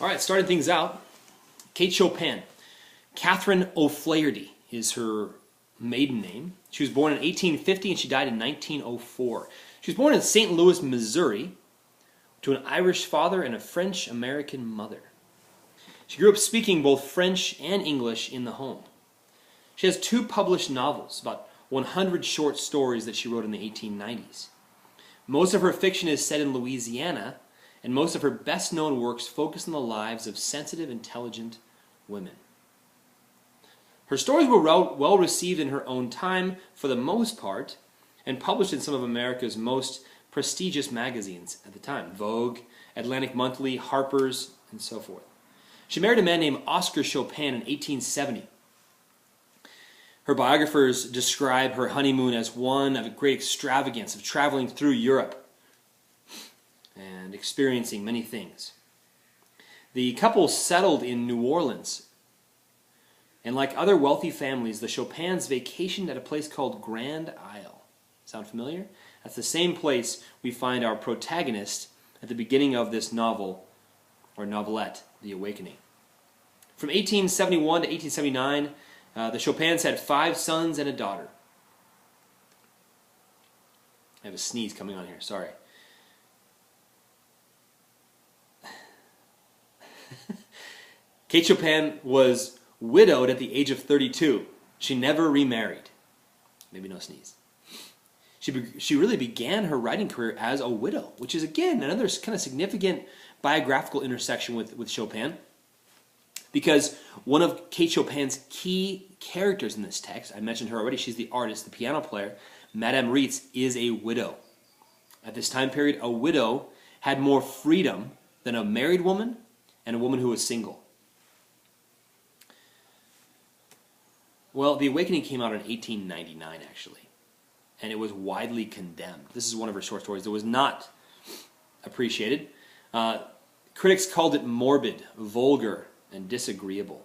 All right, starting things out, Kate Chopin. Catherine O'Flaherty is her maiden name. She was born in 1850 and she died in 1904. She was born in St. Louis, Missouri, to an Irish father and a French-American mother. She grew up speaking both French and English in the home. She has 2 published novels, about 100 short stories that she wrote in the 1890s. Most of her fiction is set in Louisiana, and most of her best-known works focus on the lives of sensitive, intelligent women. Her stories were well received in her own time, for the most part, and published in some of America's most prestigious magazines at the time: Vogue, Atlantic Monthly, Harper's, and so forth. She married a man named Oscar Chopin in 1870. Her biographers describe her honeymoon as one of great extravagance, of traveling through Europe and experiencing many things. The couple settled in New Orleans, and like other wealthy families, the Chopins vacationed at a place called Grand Isle. Sound familiar? That's the same place we find our protagonist at the beginning of this novel, or novelette, The Awakening. From 1871 to 1879, the Chopins had 5 sons and a daughter. I have a sneeze coming on here, sorry. Kate Chopin was widowed at the age of 32. She never remarried. Maybe no sneeze. She really began her writing career as a widow, which is, again, another kind of significant biographical intersection with Chopin. Because one of Kate Chopin's key characters in this text, I mentioned her already, she's the artist, the piano player, Madame Ritz, is a widow. At this time period, a widow had more freedom than a married woman and a woman who was single. Well, The Awakening came out in 1899, actually, and it was widely condemned. This is one of her short stories that was not appreciated. Critics called it morbid, vulgar, and disagreeable.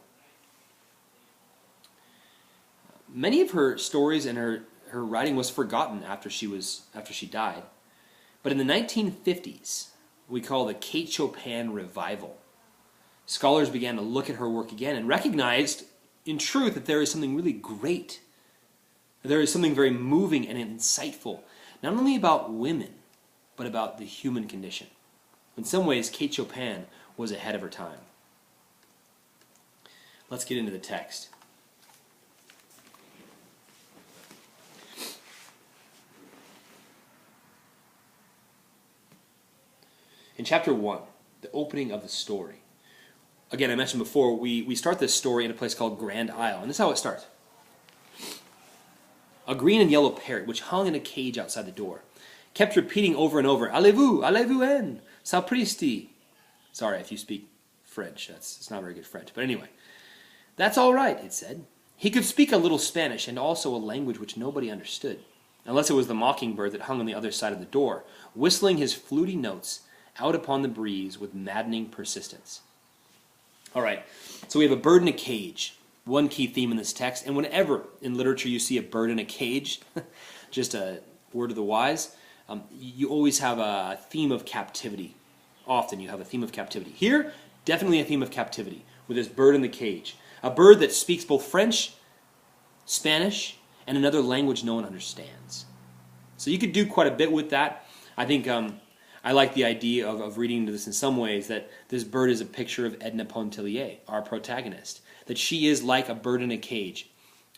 Many of her stories and her writing was forgotten after she died. But in the 1950s, we call the Kate Chopin revival. Scholars began to look at her work again and recognized, in truth, that there is something really great. There is something very moving and insightful, not only about women, but about the human condition. In some ways, Kate Chopin was ahead of her time. Let's get into the text. In chapter 1, the opening of the story. Again, I mentioned before, we start this story in a place called Grand Isle, and this is how it starts. A green and yellow parrot, which hung in a cage outside the door, kept repeating over and over, allez-vous-en, sapristi. Sorry if you speak French, it's not very good French, but anyway. That's all right, it said. He could speak a little Spanish and also a language which nobody understood, unless it was the mockingbird that hung on the other side of the door, whistling his fluty notes out upon the breeze with maddening persistence. All right, so we have a bird in a cage, one key theme in this text, and whenever in literature you see a bird in a cage, just a word of the wise, you always have a theme of captivity. Often you have a theme of captivity. Here, definitely a theme of captivity with this bird in the cage. A bird that speaks both French, Spanish, and another language no one understands. So you could do quite a bit with that. I think I like the idea of reading into this in some ways, that this bird is a picture of Edna Pontellier, our protagonist. That she is like a bird in a cage.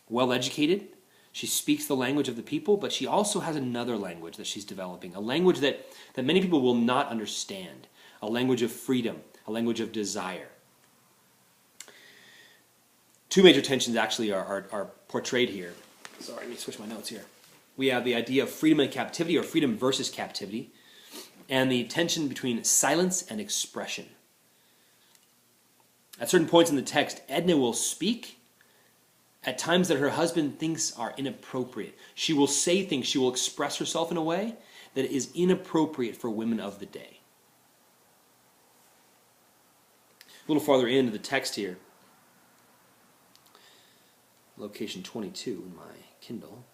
Well educated, she speaks the language of the people, but she also has another language that she's developing. A language that many people will not understand. A language of freedom, a language of desire. 2 major tensions actually are portrayed here. Sorry, let me switch my notes here. We have the idea of freedom and captivity, or freedom versus captivity, and the tension between silence and expression. At certain points in the text, Edna will speak at times that her husband thinks are inappropriate. She will say things, she will express herself in a way that is inappropriate for women of the day. A little farther into the text here, location 22 in my Kindle.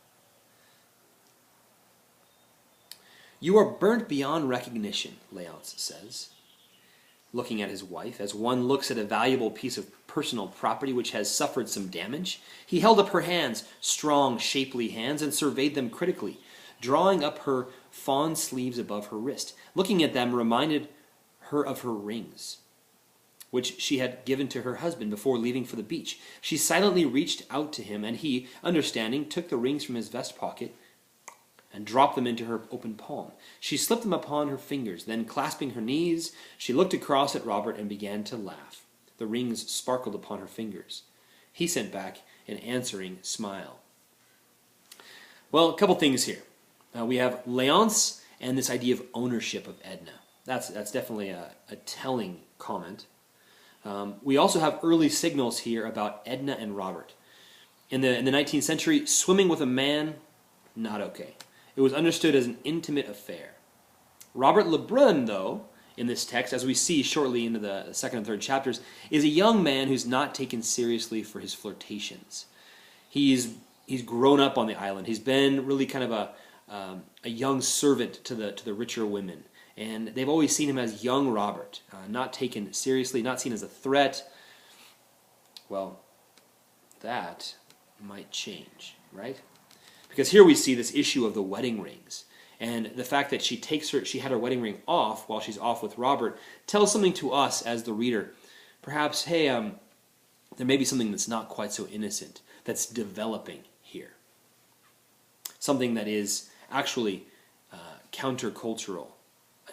You are burnt beyond recognition, Léonce says. looking at his wife, as one looks at a valuable piece of personal property which has suffered some damage. He held up her hands, strong, shapely hands, and surveyed them critically, drawing up her fawn sleeves above her wrist. Looking at them reminded her of her rings, which she had given to her husband before leaving for the beach. She silently reached out to him, and he, understanding, took the rings from his vest pocket and dropped them into her open palm. She slipped them upon her fingers. Then, clasping her knees, she looked across at Robert and began to laugh. The rings sparkled upon her fingers. He sent back an answering smile. Well, a couple things here. We have Leonce and this idea of ownership of Edna. That's definitely a telling comment. We also have early signals here about Edna and Robert. In the 19th century, swimming with a man, not okay. It was understood as an intimate affair. Robert Lebrun, though, in this text, as we see shortly into the second and third chapters, is a young man who's not taken seriously for his flirtations. He's grown up on the island. He's been really kind of a young servant to the richer women. And they've always seen him as young Robert, not taken seriously, not seen as a threat. Well, that might change, right? Because here we see this issue of the wedding rings. And the fact that she had her wedding ring off while she's off with Robert tells something to us as the reader. Perhaps, hey, there may be something that's not quite so innocent that's developing here. Something that is actually countercultural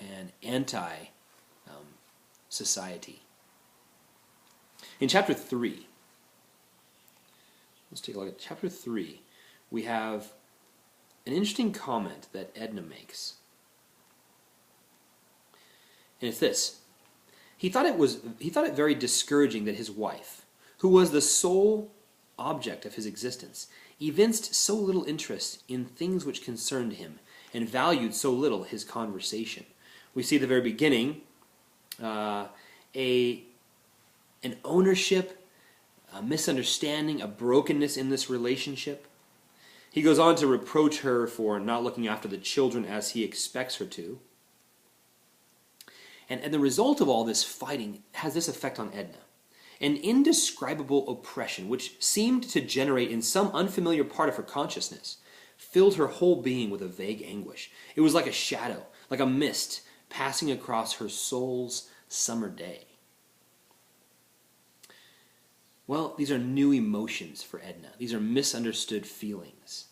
and anti-society. In chapter 3, let's take a look at chapter 3. We have an interesting comment that Edna makes. And it's this. He thought it very discouraging that his wife, who was the sole object of his existence, evinced so little interest in things which concerned him and valued so little his conversation. We see at the very beginning an ownership, a misunderstanding, a brokenness in this relationship. He goes on to reproach her for not looking after the children as he expects her to. And the result of all this fighting has this effect on Edna. An indescribable oppression, which seemed to generate in some unfamiliar part of her consciousness, filled her whole being with a vague anguish. It was like a shadow, like a mist, passing across her soul's summer day. Well, these are new emotions for Edna. These are misunderstood feelings.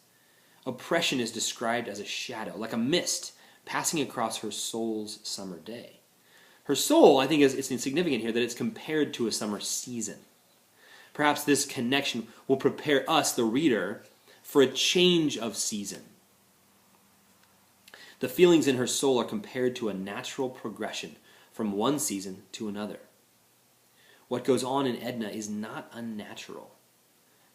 Oppression is described as a shadow, like a mist, passing across her soul's summer day. Her soul, I think, it's significant here that it's compared to a summer season. Perhaps this connection will prepare us, the reader, for a change of season. The feelings in her soul are compared to a natural progression from one season to another. What goes on in Edna is not unnatural,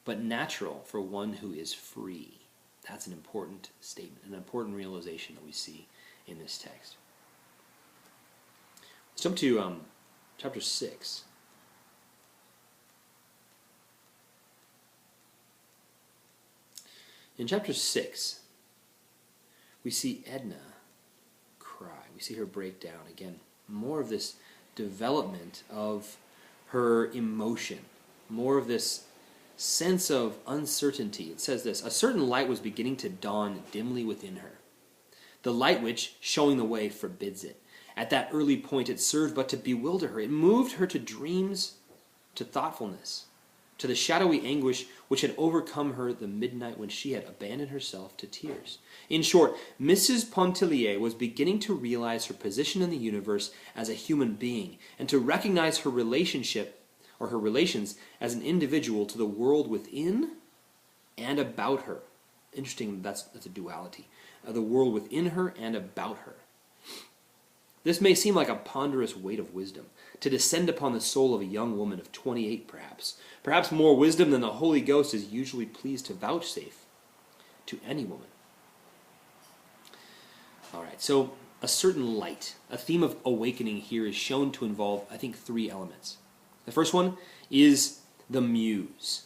but natural for one who is free. That's an important statement, an important realization that we see in this text. Let's jump to chapter 6. In chapter 6, we see Edna cry. We see her break down. Again, more of this development of her emotion, more of this sense of uncertainty. It says this: a certain light was beginning to dawn dimly within her. The light which, showing the way, forbids it. At that early point it served but to bewilder her. It moved her to dreams, to thoughtfulness, to the shadowy anguish which had overcome her the midnight when she had abandoned herself to tears. In short, Mrs. Pontellier was beginning to realize her position in the universe as a human being, and to recognize her relationship, or her relations, as an individual to the world within and about her. Interesting, that's a duality. The world within her and about her. This may seem like a ponderous weight of wisdom, to descend upon the soul of a young woman of 28 perhaps. Perhaps more wisdom than the Holy Ghost is usually pleased to vouchsafe to any woman. Alright, so a certain light, a theme of awakening here is shown to involve, I think, 3 elements. The first one is the muse.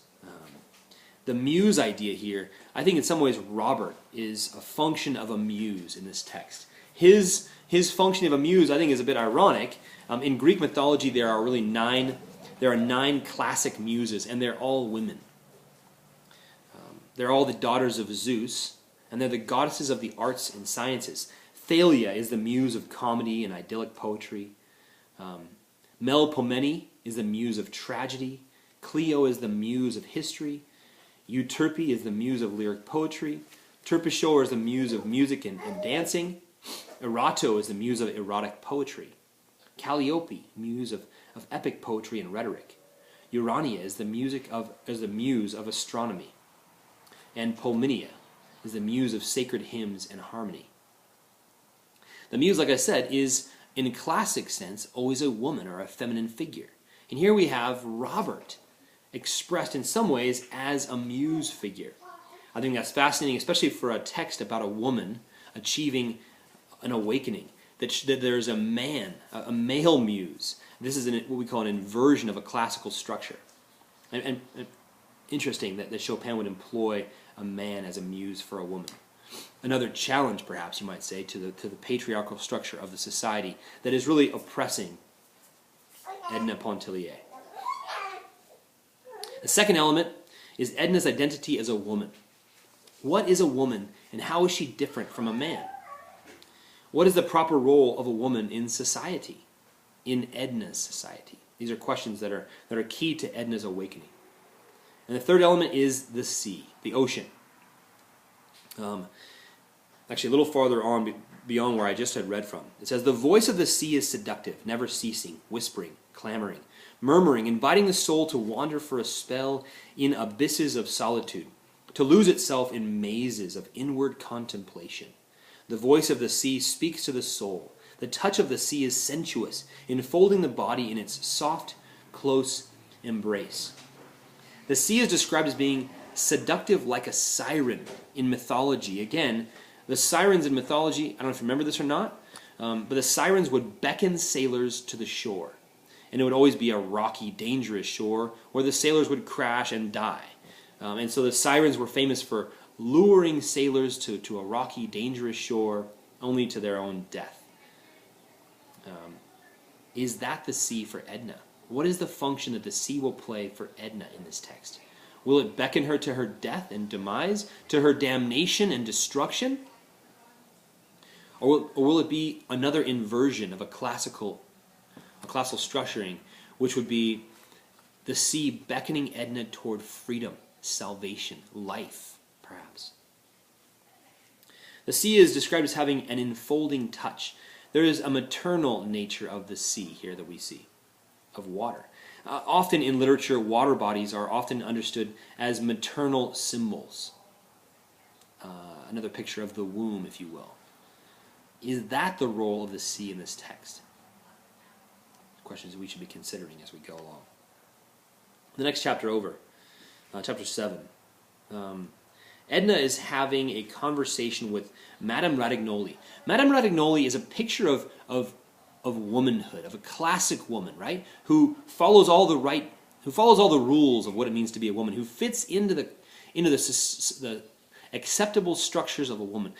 The muse idea here, I think in some ways Robert is a function of a muse in this text. His functioning of a muse, I think, is a bit ironic. In Greek mythology, there are nine classic muses, and they're all women. They're all the daughters of Zeus, and they're the goddesses of the arts and sciences. Thalia is the muse of comedy and idyllic poetry. Melpomene is the muse of tragedy. Clio is the muse of history. Euterpe is the muse of lyric poetry. Terpsichore is the muse of music and dancing. Erato is the muse of erotic poetry. Calliope, muse of epic poetry and rhetoric. Urania is the muse of astronomy. And Polminia is the muse of sacred hymns and harmony. The muse, like I said, is, in a classic sense, always a woman or a feminine figure. And here we have Robert, expressed in some ways as a muse figure. I think that's fascinating, especially for a text about a woman achieving an awakening, that there's a man, a male muse. This is what we call an inversion of a classical structure. And interesting that Chopin would employ a man as a muse for a woman. Another challenge, perhaps you might say, to the patriarchal structure of the society that is really oppressing Edna Pontellier. The second element is Edna's identity as a woman. What is a woman, and how is she different from a man? What is the proper role of a woman in society, in Edna's society? These are questions that are key to Edna's awakening. And the third element is the sea, the ocean. Actually, a little farther on, beyond where I just had read from. It says, "The voice of the sea is seductive, never ceasing, whispering, clamoring, murmuring, inviting the soul to wander for a spell in abysses of solitude, to lose itself in mazes of inward contemplation. The voice of the sea speaks to the soul. The touch of the sea is sensuous, enfolding the body in its soft, close embrace." The sea is described as being seductive like a siren in mythology. Again, the sirens in mythology, I don't know if you remember this or not, but the sirens would beckon sailors to the shore. And it would always be a rocky, dangerous shore where the sailors would crash and die. And so the sirens were famous for luring sailors to a rocky, dangerous shore, only to their own death. Is that the sea for Edna? What is the function that the sea will play for Edna in this text? Will it beckon her to her death and demise, to her damnation and destruction? Or will it be another inversion of a classical structuring, which would be the sea beckoning Edna toward freedom, salvation, life, perhaps? The sea is described as having an enfolding touch. There is a maternal nature of the sea here that we see, of water. Often in literature, water bodies are often understood as maternal symbols. Another picture of the womb, if you will. Is that the role of the sea in this text? Questions we should be considering as we go along. The next chapter over, chapter 7. Edna is having a conversation with Madame Radignoli. Madame Radignoli is a picture of womanhood, of a classic woman, right? Who follows all the rules of what it means to be a woman, who fits into the acceptable structures of a woman,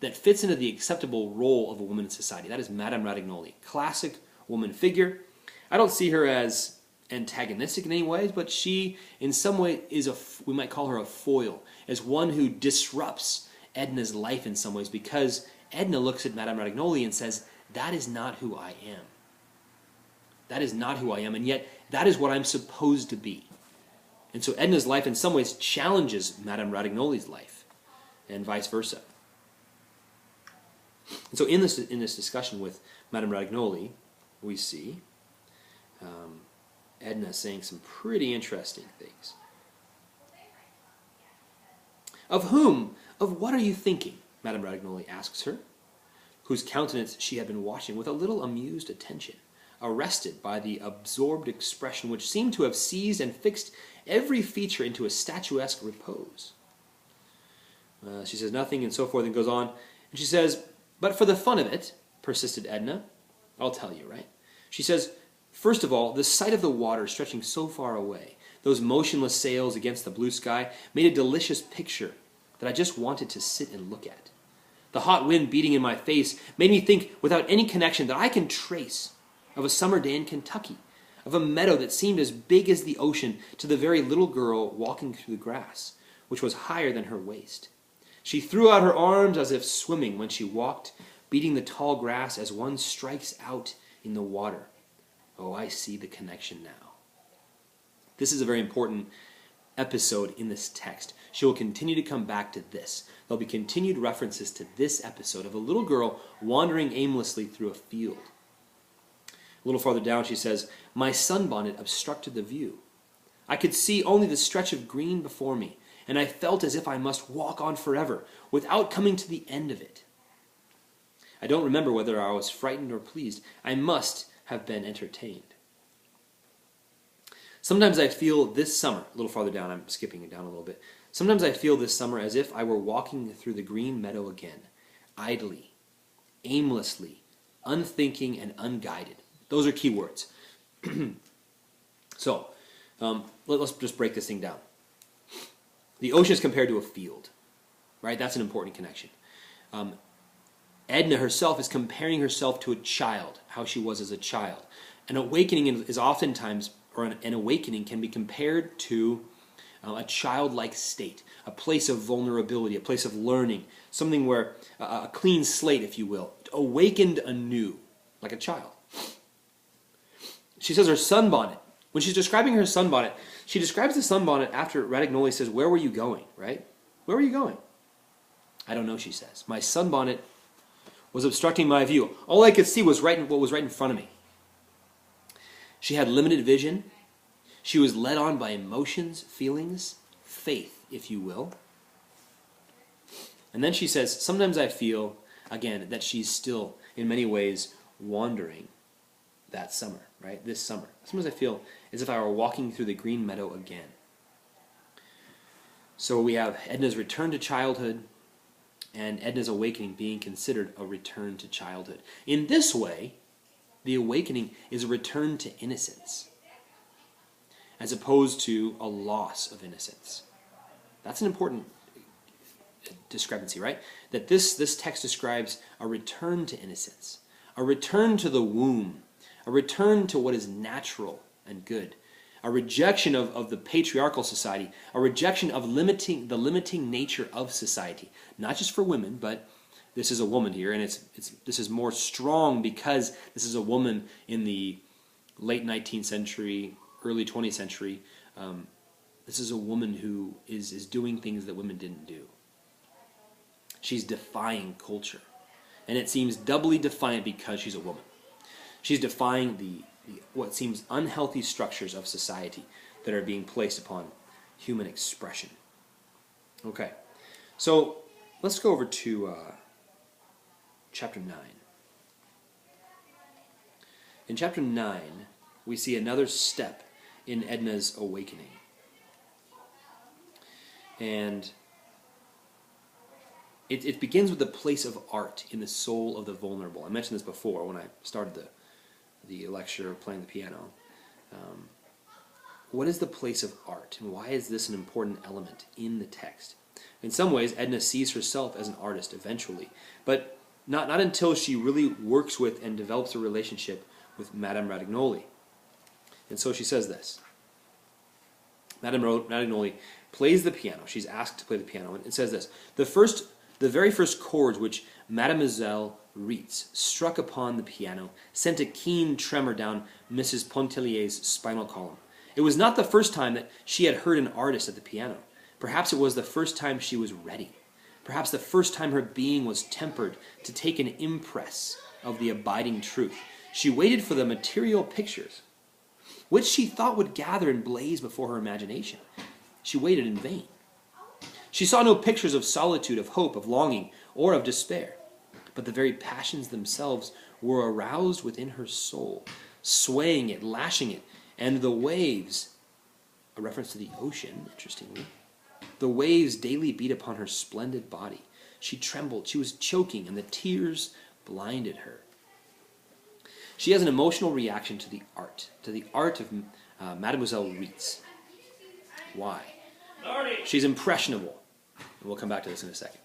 that fits into the acceptable role of a woman in society. That is Madame Radignoli, classic woman figure. I don't see her as antagonistic in any ways, but she, in some way, we might call her a foil, as one who disrupts Edna's life in some ways, because Edna looks at Madame Radignoli and says, "That is not who I am. That is not who I am, and yet that is what I'm supposed to be." And so Edna's life in some ways challenges Madame Radignoli's life, and vice versa. And so in this discussion with Madame Radignoli, we see Edna saying some pretty interesting things. "Of whom, of what are you thinking?" Madame Radignoli asks her, whose countenance she had been watching with a little amused attention, arrested by the absorbed expression which seemed to have seized and fixed every feature into a statuesque repose. She says nothing, and so forth, and goes on. And she says, "But for the fun of it," persisted Edna, "I'll tell you, right?" She says, "First of all, the sight of the water stretching so far away, those motionless sails against the blue sky, made a delicious picture that I just wanted to sit and look at. The hot wind beating in my face made me think without any connection that I can trace of a summer day in Kentucky, of a meadow that seemed as big as the ocean to the very little girl walking through the grass, which was higher than her waist. She threw out her arms as if swimming when she walked, beating the tall grass as one strikes out in the water. Oh, I see the connection now. This is a very important episode in this text. She will continue to come back to this. There'll be continued references to this episode of a little girl wandering aimlessly through a field. A little farther down she says, "My sunbonnet obstructed the view. I could see only the stretch of green before me, and I felt as if I must walk on forever without coming to the end of it. I don't remember whether I was frightened or pleased. I must have been entertained. Sometimes I feel this summer," a little farther down, I'm skipping it down a little bit. "Sometimes I feel this summer as if I were walking through the green meadow again, idly, aimlessly, unthinking and unguided." Those are key words. So, let's just break this thing down. The ocean is compared to a field, right? That's an important connection. Edna herself is comparing herself to a child, how she was as a child. An awakening is oftentimes, or an awakening can be compared to a childlike state, a place of vulnerability, a place of learning, something where a clean slate, if you will, awakened anew, like a child. She says her sunbonnet. When she's describing her sunbonnet, she describes the sunbonnet after Radagnoli says, "Where were you going?" Right? "Where were you going?" "I don't know," she says. "My sunbonnet was obstructing my view. All I could see was what was right in front of me." She had limited vision. She was led on by emotions, feelings, faith, if you will. And then she says, "Sometimes I feel, again, that she's still, in many ways, wandering that summer, right? This summer. Sometimes I feel as if I were walking through the green meadow again." So we have Edna's return to childhood and Edna's awakening being considered a return to childhood. In this way, the awakening is a return to innocence, as opposed to a loss of innocence. That's an important discrepancy, right? That this text describes a return to innocence, a return to the womb, a return to what is natural and good, a rejection of the patriarchal society, a rejection of the limiting nature of society, not just for women, but this is a woman here, and this is more strong because this is a woman in the late 19th century, early 20th century. This is a woman who is doing things that women didn't do. She's defying culture, and it seems doubly defiant because she's a woman. She's defying what seems unhealthy structures of society that are being placed upon human expression. Okay, so let's go over to chapter 9. In chapter 9, we see another step in Edna's awakening. And it begins with the place of art in the soul of the vulnerable. I mentioned this before when I started the lecture of playing the piano. What is the place of art, and why is this an important element in the text? In some ways, Edna sees herself as an artist eventually, but not until she really works with and develops a relationship with Madame Radagnoli. And so she says this. Madame Radagnoli plays the piano. She's asked to play the piano, and it says this: the very first chords which Mademoiselle Reitz struck upon the piano sent a keen tremor down Mrs. Pontellier's spinal column. It was not the first time that she had heard an artist at the piano. Perhaps it was the first time she was ready. Perhaps the first time her being was tempered to take an impress of the abiding truth. She waited for the material pictures, which she thought would gather and blaze before her imagination. She waited in vain. She saw no pictures of solitude, of hope, of longing, or of despair. But the very passions themselves were aroused within her soul, swaying it, lashing it, and the waves, a reference to the ocean, interestingly, the waves daily beat upon her splendid body. She trembled, she was choking, and the tears blinded her. She has an emotional reaction to the art of Mademoiselle Reitz. Why? She's impressionable. And we'll come back to this in a second.